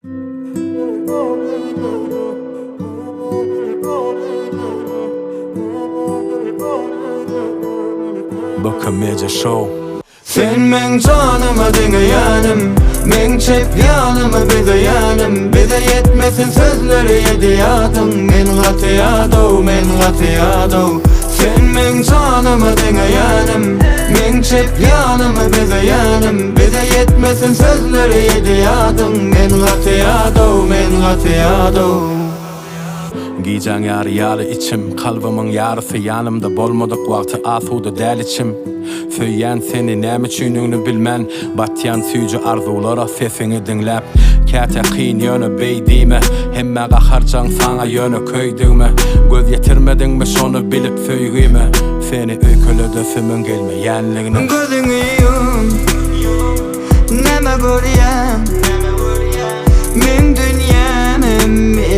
Bakamaca Show. Sen men canıma dinleyenim, men çep yanıma bizeyenim. Bize yetmesin sözleri yediyadım, men gatiyado, men gatiyado. Sen men canıma dinleyenim, men çep yanıma bizeyenim. Bize yetmesin sözleri yediyadım, men gatiyado, men gatiyado. Giyeceğin yarı yarı içim, kalbimın yarısı yanımda. Bolmadık vakti asuda del içim. Söyyen seni näme üçünüňni bilmen, batyan süýjü arzulara sesini dinläp. Käte qyn ýöne beýdime, hemme gaharjaň saňa ýöne köýdüme. Göz ýetirmediňmi şonu bilip söýgüme, seni öýkelede sümün gelmeýänligini. Gözüňi yum, näme görýän, men dünýäm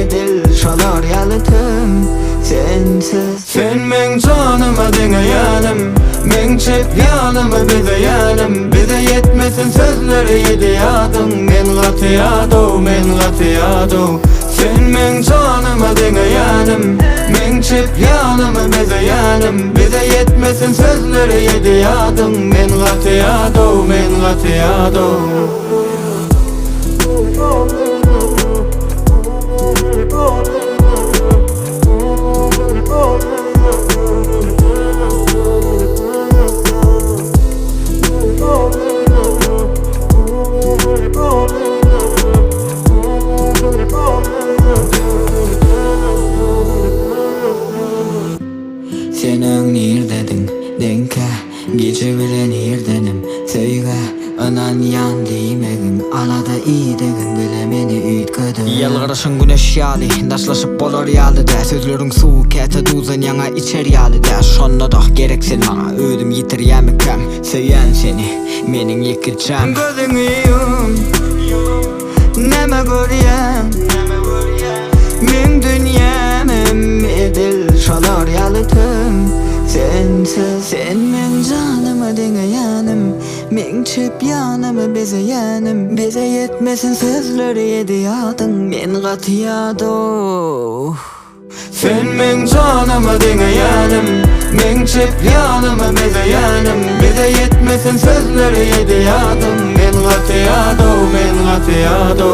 edil şolar ýalytym sensiz. Sen men canıma dinleyenim, men çep yanıma bizeyenim. Bize yetmesin sözleri yediyadım, men gatiyado, men gatiyado. Sen men canıma dinleyenim, men çep yanıma bizeyenim. Bize yetmesin sözleri yediyadım, men gatiyado, men gatiyado. Sen öňnir dedin, denke, gece bilen irdenim. Söýge, anan ýandy megin, alada iýdegin bile meni üýtgedin. Yalgyrşyň güneş ýaly, daşlaşyp bolar ýalyda. Sözleriň suw käte duzan ýaňa içer ýalyda. Şonda da gereksen maňa, ödüm ýitirýämikem. Söýän seni, meniň ýekirçem. Gözüňi yum, näme görýän, men dünýäm edil şolar ýalytym sensiz. Sen men canıma dinleyenim, men çep yanıma bizeyenim. Bize yetmesin sözleri yediyadım, men gatiyado. Sen men canıma dinleyenim, men çep yanıma bizeyenim. Bize yetmesin sözleri yediyadım, men gatiyado, men gatiyado.